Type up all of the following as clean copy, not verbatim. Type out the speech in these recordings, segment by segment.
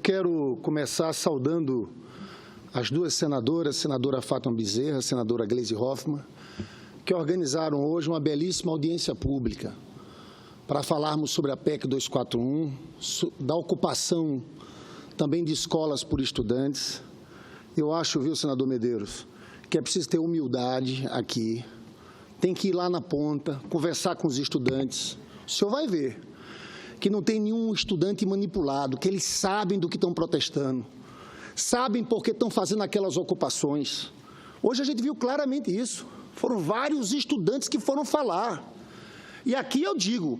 Quero começar saudando as duas senadoras, a senadora Fátima Bezerra, a senadora Gleisi Hoffmann, que organizaram hoje uma belíssima audiência pública para falarmos sobre a PEC 241, da ocupação também de escolas por estudantes. Eu acho, viu, senador Medeiros, que é preciso ter humildade aqui, tem que ir lá na ponta, conversar com os estudantes. O senhor vai ver que não tem nenhum estudante manipulado, que eles sabem do que estão protestando, sabem por que estão fazendo aquelas ocupações. Hoje a gente viu claramente isso. Foram vários estudantes que foram falar. E aqui eu digo,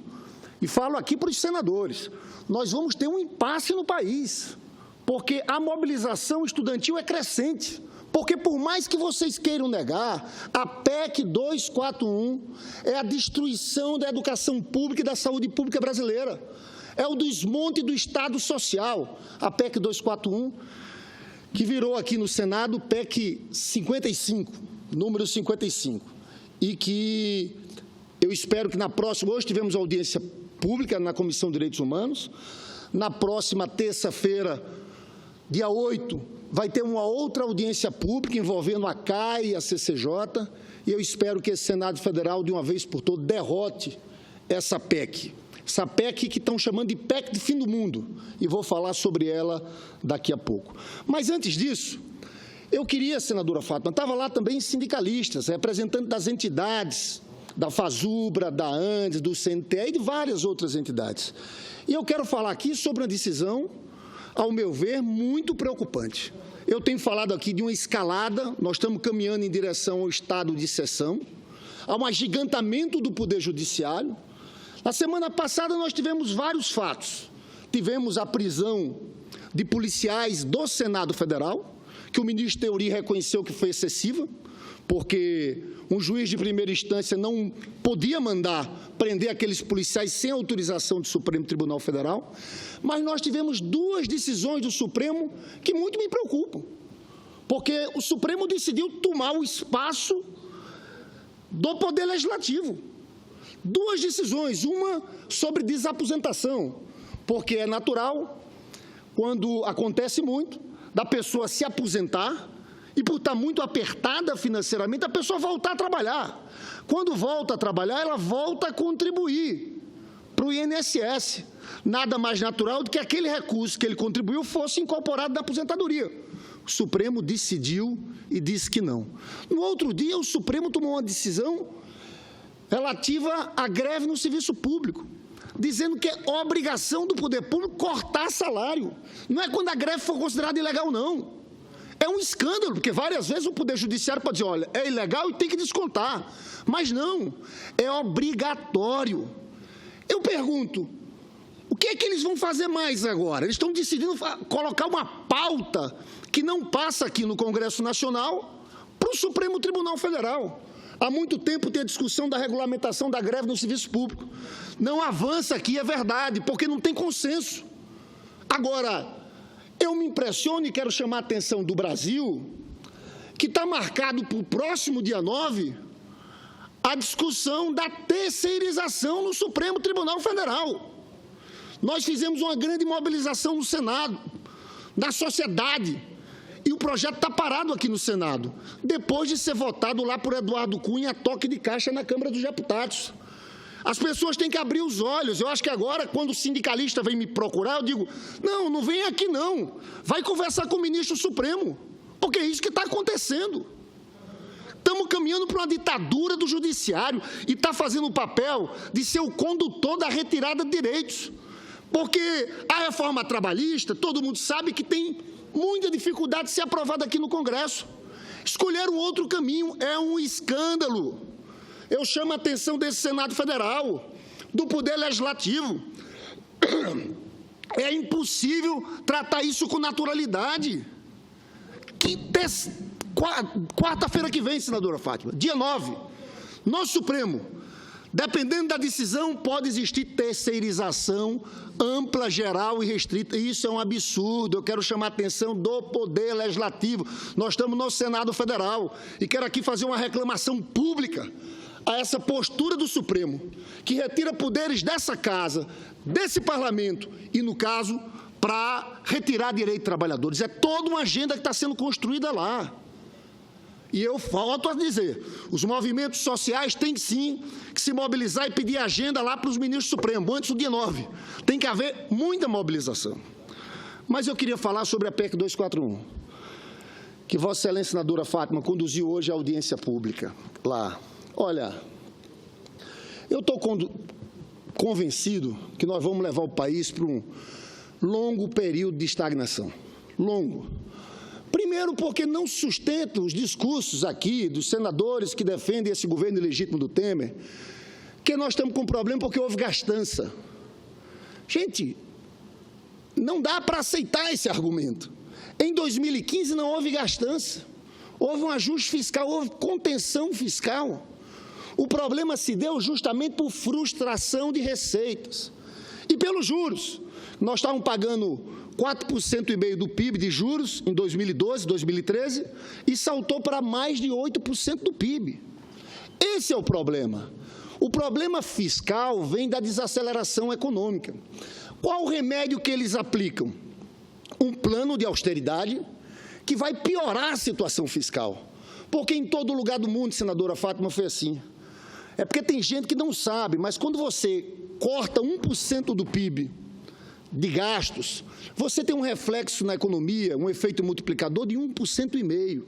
e falo aqui para os senadores, nós vamos ter um impasse no país, porque a mobilização estudantil é crescente. Porque, por mais que vocês queiram negar, a PEC 241 é a destruição da educação pública e da saúde pública brasileira. É o desmonte do Estado Social. A PEC 241, que virou aqui no Senado PEC 55, número 55. E que eu espero que na próxima, hoje tivemos audiência pública na Comissão de Direitos Humanos, na próxima terça-feira, dia 8, vai ter uma outra audiência pública envolvendo a CAI e a CCJ, e eu espero que esse Senado Federal, de uma vez por todas, derrote essa PEC. Essa PEC que estão chamando de PEC de fim do mundo, e vou falar sobre ela daqui a pouco. Mas antes disso, eu queria, senadora Fátima, estava lá também sindicalistas, representantes das entidades, da FASUBRA, da ANDES, do CNTE e de várias outras entidades. E eu quero falar aqui sobre uma decisão, ao meu ver, muito preocupante. Eu tenho falado aqui de uma escalada, nós estamos caminhando em direção ao estado de exceção, a um agigantamento do Poder Judiciário. Na semana passada, nós tivemos vários fatos. Tivemos a prisão de policiais do Senado Federal, que o ministro Teori reconheceu que foi excessiva, porque um juiz de primeira instância não podia mandar prender aqueles policiais sem autorização do Supremo Tribunal Federal. Mas nós tivemos duas decisões do Supremo que muito me preocupam, porque o Supremo decidiu tomar o espaço do Poder Legislativo. Duas decisões, uma sobre desaposentação, porque é natural, quando acontece muito, da pessoa se aposentar e, por estar muito apertada financeiramente, a pessoa voltar a trabalhar. Quando volta a trabalhar, ela volta a contribuir para o INSS. Nada mais natural do que aquele recurso que ele contribuiu fosse incorporado na aposentadoria. O Supremo decidiu e disse que não. No outro dia, o Supremo tomou uma decisão relativa à greve no serviço público, dizendo que é obrigação do poder público cortar salário. Não é quando a greve for considerada ilegal, não. É um escândalo, porque várias vezes o Poder Judiciário pode dizer, olha, é ilegal e tem que descontar. Mas não, é obrigatório. Eu pergunto, o que é que eles vão fazer mais agora? Eles estão decidindo colocar uma pauta que não passa aqui no Congresso Nacional para o Supremo Tribunal Federal. Há muito tempo tem a discussão da regulamentação da greve no serviço público. Não avança aqui, é verdade, porque não tem consenso. Agora, eu me impressiono e quero chamar a atenção do Brasil, que está marcado para o próximo dia 9, a discussão da terceirização no Supremo Tribunal Federal. Nós fizemos uma grande mobilização no Senado, da sociedade, e o projeto está parado aqui no Senado, depois de ser votado lá por Eduardo Cunha a toque de caixa na Câmara dos Deputados. As pessoas têm que abrir os olhos. Eu acho que agora, quando o sindicalista vem me procurar, eu digo, não vem aqui não, vai conversar com o ministro Supremo, porque é isso que está acontecendo. Estamos caminhando para uma ditadura do judiciário e está fazendo o papel de ser o condutor da retirada de direitos. Porque a reforma trabalhista, todo mundo sabe que tem muita dificuldade de ser aprovada aqui no Congresso. Escolheram outro caminho, é um escândalo. Eu chamo a atenção desse Senado Federal, do Poder Legislativo. É impossível tratar isso com naturalidade. Quarta-feira que vem, senadora Fátima, dia 9, nosso Supremo, dependendo da decisão, pode existir terceirização ampla, geral e restrita. Isso é um absurdo. Eu quero chamar a atenção do Poder Legislativo. Nós estamos no Senado Federal e quero aqui fazer uma reclamação pública a essa postura do Supremo, que retira poderes dessa Casa, desse Parlamento e, no caso, para retirar direito de trabalhadores. É toda uma agenda que está sendo construída lá. E eu volto a dizer, os movimentos sociais têm sim que se mobilizar e pedir agenda lá para os ministros supremos, antes do dia 9. Tem que haver muita mobilização. Mas eu queria falar sobre a PEC 241, que Vossa Excelência, senadora Fátima, conduziu hoje a audiência pública lá. Olha, eu estou convencido que nós vamos levar o país para um longo período de estagnação. Longo. Primeiro, porque não sustenta os discursos aqui dos senadores que defendem esse governo ilegítimo do Temer, que nós estamos com um problema porque houve gastança. Gente, não dá para aceitar esse argumento. Em 2015 não houve gastança, houve um ajuste fiscal, houve contenção fiscal. O problema se deu justamente por frustração de receitas e pelos juros. Nós estávamos pagando 4,5% do PIB de juros em 2012, 2013, e saltou para mais de 8% do PIB. Esse é o problema. O problema fiscal vem da desaceleração econômica. Qual o remédio que eles aplicam? Um plano de austeridade que vai piorar a situação fiscal. Porque em todo lugar do mundo, senadora Fátima, foi assim. É porque tem gente que não sabe, mas quando você corta 1% do PIB de gastos, você tem um reflexo na economia, um efeito multiplicador de 1,5%.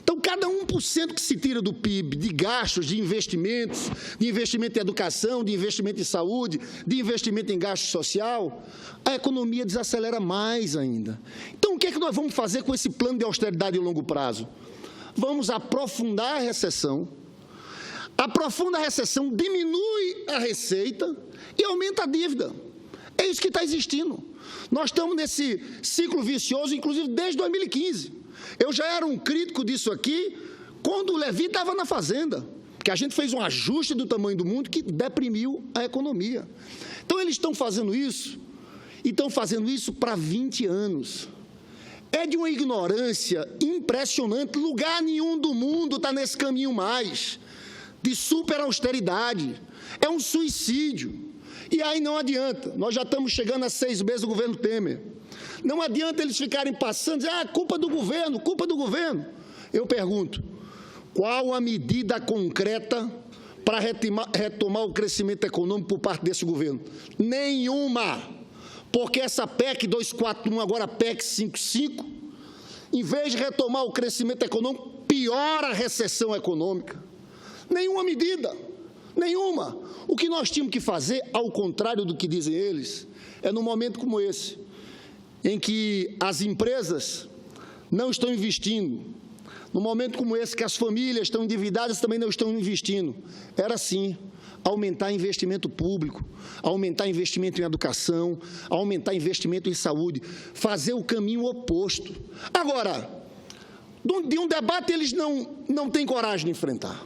Então, cada 1% que se tira do PIB de gastos, de investimento em educação, de investimento em saúde, de investimento em gasto social, a economia desacelera mais ainda. Então, o que é que nós vamos fazer com esse plano de austeridade a longo prazo? Vamos aprofundar a recessão. Aprofunda a recessão, diminui a receita e aumenta a dívida. É isso que está existindo. Nós estamos nesse ciclo vicioso, inclusive desde 2015. Eu já era um crítico disso aqui quando o Levi estava na Fazenda, que a gente fez um ajuste do tamanho do mundo que deprimiu a economia. Então, eles estão fazendo isso, e estão fazendo isso para 20 anos. É de uma ignorância impressionante. Lugar nenhum do mundo está nesse caminho mais de super austeridade. É um suicídio. E aí não adianta, nós já estamos chegando a 6 meses do governo Temer. Não adianta eles ficarem passando, dizer, culpa do governo, culpa do governo. Eu pergunto, qual a medida concreta para retomar o crescimento econômico por parte desse governo? Nenhuma, porque essa PEC 241, agora PEC 55, em vez de retomar o crescimento econômico, piora a recessão econômica. Nenhuma medida. Nenhuma. O que nós tínhamos que fazer, ao contrário do que dizem eles, é num momento como esse, em que as empresas não estão investindo, num momento como esse, que as famílias estão endividadas também não estão investindo, era sim aumentar investimento público, aumentar investimento em educação, aumentar investimento em saúde, fazer o caminho oposto. Agora, de um debate eles não têm coragem de enfrentar.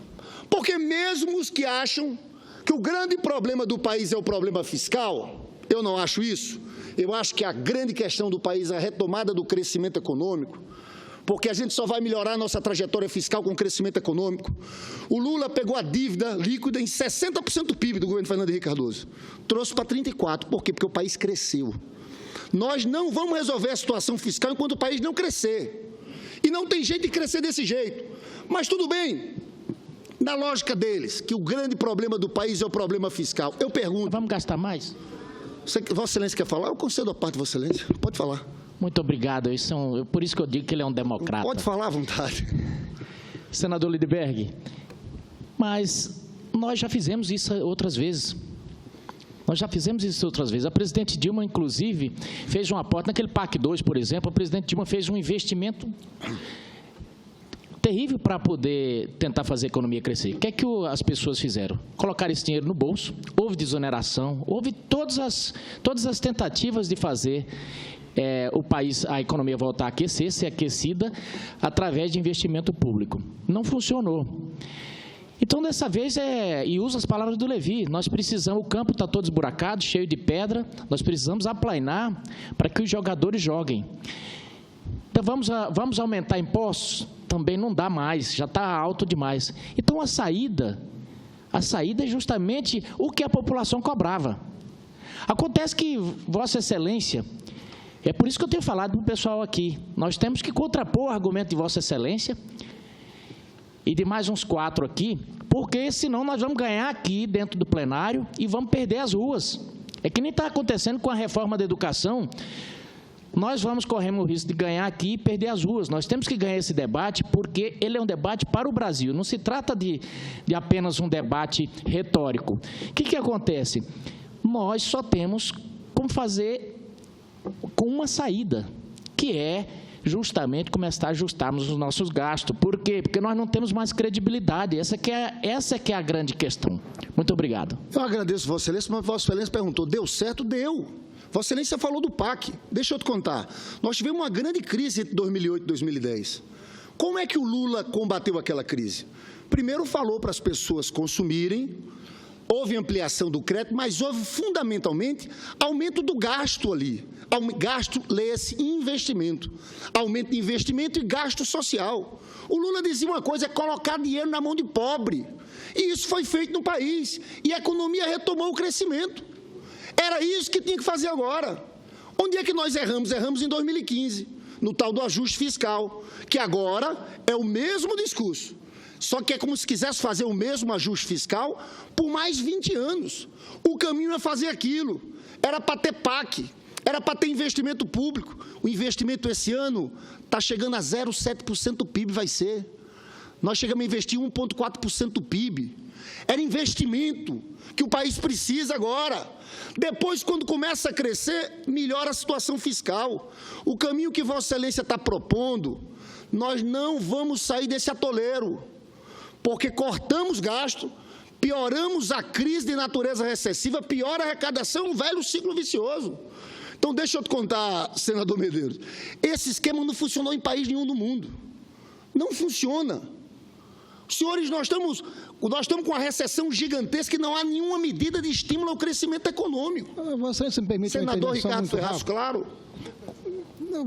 Porque mesmo os que acham que o grande problema do país é o problema fiscal, eu não acho isso. Eu acho que a grande questão do país é a retomada do crescimento econômico, porque a gente só vai melhorar a nossa trajetória fiscal com o crescimento econômico. O Lula pegou a dívida líquida em 60% do PIB do governo Fernando Henrique Cardoso, trouxe para 34%. Por quê? Porque o país cresceu. Nós não vamos resolver a situação fiscal enquanto o país não crescer. E não tem jeito de crescer desse jeito. Mas tudo bem. Na lógica deles, que o grande problema do país é o problema fiscal. Eu pergunto... Vamos gastar mais? Vossa Excelência quer falar? Eu concedo a parte de Vossa Excelência. Pode falar. Muito obrigado. Por isso que eu digo que ele é um democrata. Pode falar à vontade. Senador Lindbergh, mas nós já fizemos isso outras vezes. A presidente Dilma, inclusive, fez um aporte. Naquele PAC 2, por exemplo, a presidente Dilma fez um investimento terrível para poder tentar fazer a economia crescer. O que é que as pessoas fizeram? Colocaram esse dinheiro no bolso, houve desoneração, houve todas as tentativas de fazer o país, a economia voltar a aquecer, ser aquecida através de investimento público. Não funcionou. Então, dessa vez, e usa as palavras do Levi, nós precisamos, o campo está todo esburacado, cheio de pedra, nós precisamos aplainar para que os jogadores joguem. Então, vamos aumentar impostos? Também não dá mais, já está alto demais. Então, a saída é justamente o que a população cobrava. Acontece que Vossa Excelência É por isso que eu tenho falado para o pessoal aqui. Nós temos que contrapor o argumento de Vossa Excelência e de mais uns 4 aqui, porque senão nós vamos ganhar aqui dentro do plenário e vamos perder as ruas. É que nem está acontecendo com a reforma da educação. Nós vamos correr o risco de ganhar aqui e perder as ruas. Nós temos que ganhar esse debate porque ele é um debate para o Brasil. Não se trata de apenas um debate retórico. O que acontece? Nós só temos como fazer com uma saída, que é justamente começar a ajustarmos os nossos gastos. Por quê? Porque nós não temos mais credibilidade. Essa que é a grande questão. Muito obrigado. Eu agradeço, Vossa Excelência, mas Vossa Excelência perguntou, deu certo? Deu. Vossa Excelência falou do PAC. Deixa eu te contar. Nós tivemos uma grande crise entre 2008 e 2010. Como é que o Lula combateu aquela crise? Primeiro falou para as pessoas consumirem, houve ampliação do crédito, mas houve, fundamentalmente, aumento do gasto ali. Gasto, leia-se, investimento. Aumento de investimento e gasto social. O Lula dizia uma coisa, é colocar dinheiro na mão de pobre. E isso foi feito no país. E a economia retomou o crescimento. Era isso que tinha que fazer agora. Onde é que nós erramos? Erramos em 2015, no tal do ajuste fiscal, que agora é o mesmo discurso. Só que é como se quisesse fazer o mesmo ajuste fiscal por mais 20 anos. O caminho é fazer aquilo. Era para ter PAC, era para ter investimento público. O investimento esse ano está chegando a 0,7% do PIB, vai ser. Nós chegamos a investir 1,4% do PIB. Era investimento que o país precisa agora. Depois, quando começa a crescer, melhora a situação fiscal. O caminho que Vossa Excelência está propondo, nós não vamos sair desse atoleiro, porque cortamos gasto, pioramos a crise de natureza recessiva, piora a arrecadação, um velho ciclo vicioso. Então, deixa eu te contar, senador Medeiros, esse esquema não funcionou em país nenhum do mundo. Não funciona. Senhores, nós estamos com uma recessão gigantesca e não há nenhuma medida de estímulo ao crescimento econômico. Vossa Excelência me permite senador Ricardo Ferraz, claro.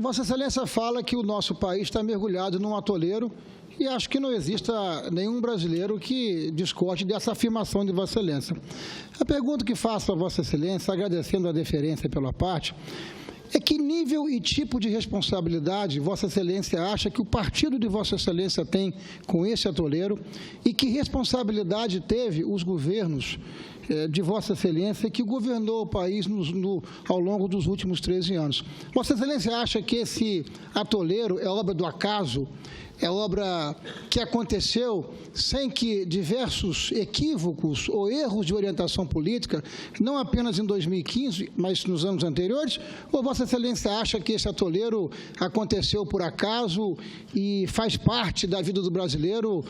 Vossa Excelência fala que o nosso país está mergulhado num atoleiro e acho que não exista nenhum brasileiro que discorde dessa afirmação de Vossa Excelência. A pergunta que faço a Vossa Excelência, agradecendo a deferência pela parte, é que nível e tipo de responsabilidade Vossa Excelência acha que o partido de Vossa Excelência tem com esse atoleiro e que responsabilidade teve os governos de Vossa Excelência que governou o país ao longo dos últimos 13 anos. Vossa Excelência acha que esse atoleiro é obra do acaso? É obra que aconteceu sem que diversos equívocos ou erros de orientação política, não apenas em 2015, mas nos anos anteriores? Ou Vossa Excelência acha que esse atoleiro aconteceu por acaso e faz parte da vida do brasileiro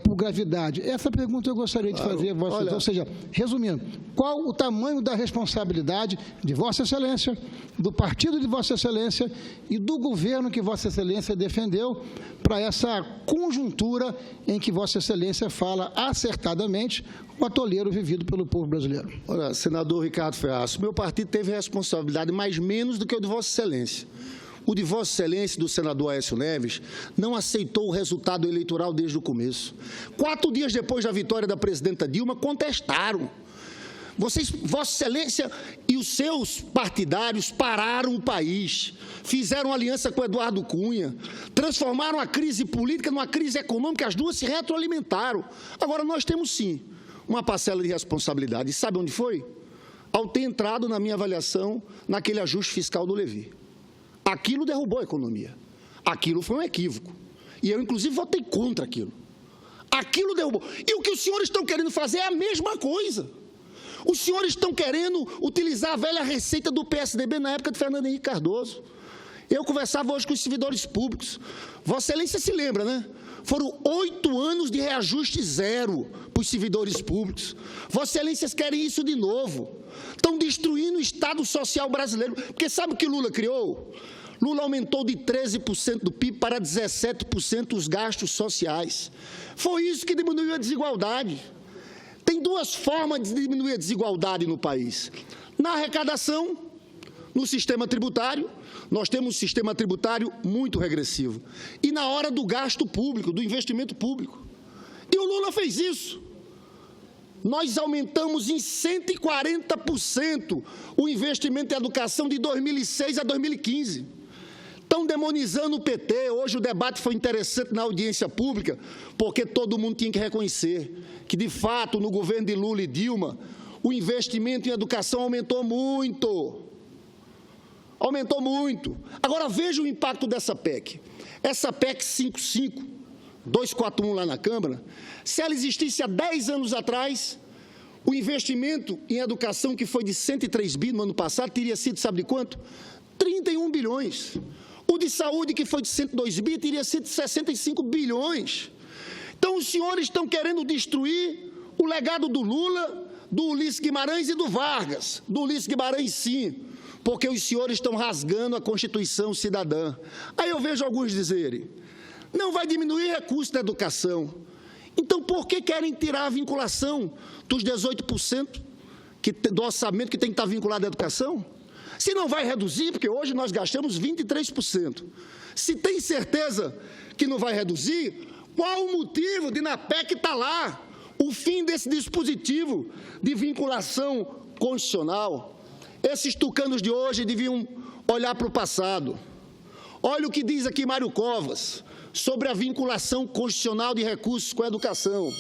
por gravidade? Essa pergunta eu gostaria de fazer a Vossa Excelência. Ou seja, resumindo, qual o tamanho da responsabilidade de Vossa Excelência, do partido de Vossa Excelência e do governo que Vossa Excelência defendeu para essa conjuntura em que Vossa Excelência fala acertadamente o atoleiro vivido pelo povo brasileiro? Olha, senador Ricardo Ferraz, meu partido teve responsabilidade mais menos do que o de Vossa Excelência. O de Vossa Excelência, do senador Aécio Neves, não aceitou o resultado eleitoral desde o começo. 4 dias depois da vitória da presidenta Dilma, contestaram. Vossa Excelência e os seus partidários pararam o país, fizeram aliança com Eduardo Cunha, transformaram a crise política numa crise econômica, as duas se retroalimentaram. Agora, nós temos, sim, uma parcela de responsabilidade. E sabe onde foi? Ao ter entrado, na minha avaliação, naquele ajuste fiscal do Levi. Aquilo derrubou a economia. Aquilo foi um equívoco. E eu, inclusive, votei contra aquilo. Aquilo derrubou. E o que os senhores estão querendo fazer é a mesma coisa. Os senhores estão querendo utilizar a velha receita do PSDB na época de Fernando Henrique Cardoso. Eu conversava hoje com os servidores públicos. Vossa Excelência se lembra, né? Foram 8 anos de reajuste zero para os servidores públicos. Vossa Excelência querem isso de novo. Estão destruindo o Estado Social brasileiro. Porque sabe o que Lula criou? Lula aumentou de 13% do PIB para 17% os gastos sociais. Foi isso que diminuiu a desigualdade. Tem 2 formas de diminuir a desigualdade no país. Na arrecadação, no sistema tributário, nós temos um sistema tributário muito regressivo. E na hora do gasto público, do investimento público. E o Lula fez isso. nós aumentamos em 140% o investimento em educação de 2006 a 2015. Estão demonizando o PT. Hoje o debate foi interessante na audiência pública, porque todo mundo tinha que reconhecer que, de fato, no governo de Lula e Dilma, o investimento em educação aumentou muito. Aumentou muito. Agora, veja o impacto dessa PEC. Essa PEC 241 lá na Câmara, se ela existisse há 10 anos atrás, o investimento em educação, que foi de 103 bi no ano passado, teria sido, sabe de quanto? 31 bilhões. O de saúde, que foi de 102 bi, teria sido 65 bilhões. Então, os senhores estão querendo destruir o legado do Lula, do Ulisses Guimarães e do Vargas. Do Ulisses Guimarães, sim, porque os senhores estão rasgando a Constituição cidadã. Aí eu vejo alguns dizerem, não vai diminuir recurso da educação. Então, por que querem tirar a vinculação dos 18% do orçamento que tem que estar vinculado à educação? Se não vai reduzir, porque hoje nós gastamos 23%. Se tem certeza que não vai reduzir, qual o motivo de na PEC estar lá o fim desse dispositivo de vinculação constitucional? Esses tucanos de hoje deviam olhar para o passado. Olha o que diz aqui Mário Covas sobre a vinculação constitucional de recursos com a educação.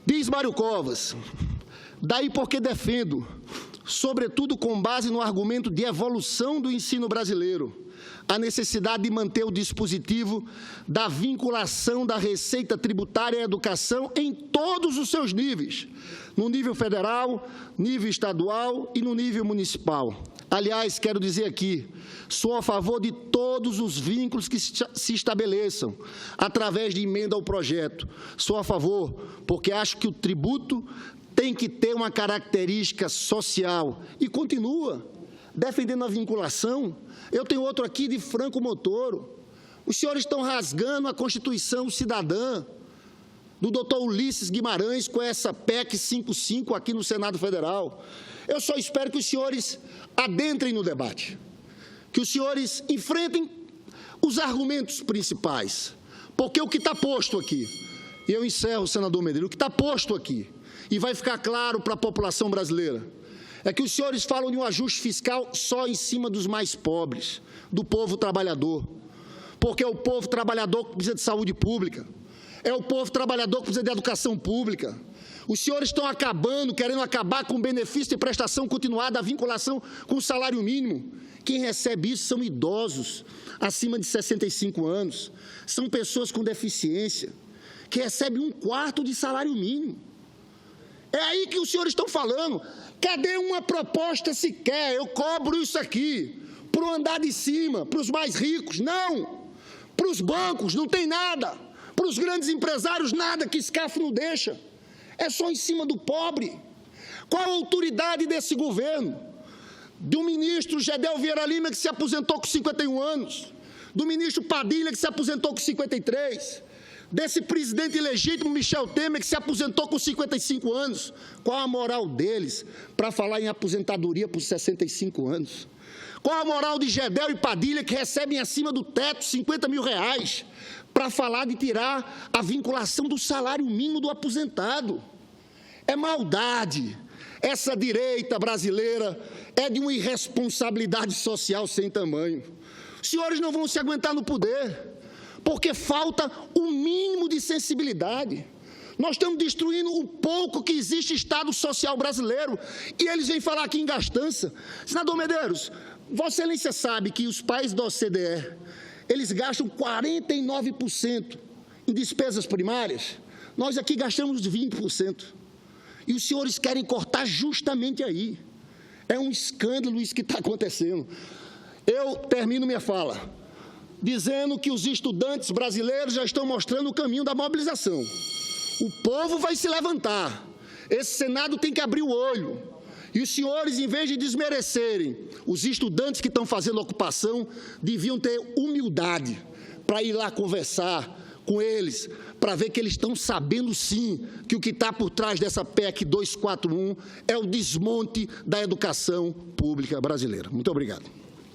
Diz Mário Covas, daí porque defendo, sobretudo com base no argumento de evolução do ensino brasileiro, a necessidade de manter o dispositivo da vinculação da receita tributária à educação em todos os seus níveis, no nível federal, nível estadual e no nível municipal. Aliás, quero dizer aqui, sou a favor de todos os vínculos que se estabeleçam através de emenda ao projeto. Sou a favor, porque acho que o tributo tem que ter uma característica social e continua defendendo a vinculação. Eu tenho outro aqui de Franco Montoro. Os senhores estão rasgando a Constituição cidadã do doutor Ulisses Guimarães com essa PEC 55 aqui no Senado Federal. Eu só espero que os senhores adentrem no debate, que os senhores enfrentem os argumentos principais, porque o que está posto aqui, e eu encerro, senador Medeiros, o que está posto aqui, e vai ficar claro para a população brasileira, é que os senhores falam de um ajuste fiscal só em cima dos mais pobres, do povo trabalhador, porque é o povo trabalhador que precisa de saúde pública, é o povo trabalhador que precisa de educação pública. Os senhores estão querendo acabar com o benefício de prestação continuada, a vinculação com o salário mínimo. Quem recebe isso são idosos, acima de 65 anos, são pessoas com deficiência, que recebem 1/4 de salário mínimo. É aí que os senhores estão falando. Cadê uma proposta sequer? Eu cobro isso aqui, para o andar de cima, para os mais ricos. Não! Para os bancos, não tem nada. Para os grandes empresários, nada, que SCAF não deixa. É só em cima do pobre. Qual a autoridade desse governo? Do ministro Gedel Vieira Lima, que se aposentou com 51 anos. Do ministro Padilha, que se aposentou com 53. Desse presidente ilegítimo Michel Temer, que se aposentou com 55 anos. Qual a moral deles para falar em aposentadoria por 65 anos? Qual a moral de Gedel e Padilha, que recebem acima do teto 50 mil reais, para falar de tirar a vinculação do salário mínimo do aposentado? É maldade. Essa direita brasileira é de uma irresponsabilidade social sem tamanho. Os senhores não vão se aguentar no poder, porque falta o mínimo de sensibilidade. Nós estamos destruindo o pouco que existe Estado Social brasileiro, e eles vêm falar aqui em gastança. Senador Medeiros, Vossa Excelência sabe que os países da OCDE, eles gastam 49% em despesas primárias, nós aqui gastamos 20%. E os senhores querem cortar justamente aí. É um escândalo isso que está acontecendo. Eu termino minha fala dizendo que os estudantes brasileiros já estão mostrando o caminho da mobilização. O povo vai se levantar. Esse Senado tem que abrir o olho. E os senhores, em vez de desmerecerem os estudantes que estão fazendo ocupação, deviam ter humildade para ir lá conversar com eles, para ver que eles estão sabendo sim que o que está por trás dessa PEC 241 é o desmonte da educação pública brasileira. Muito obrigado.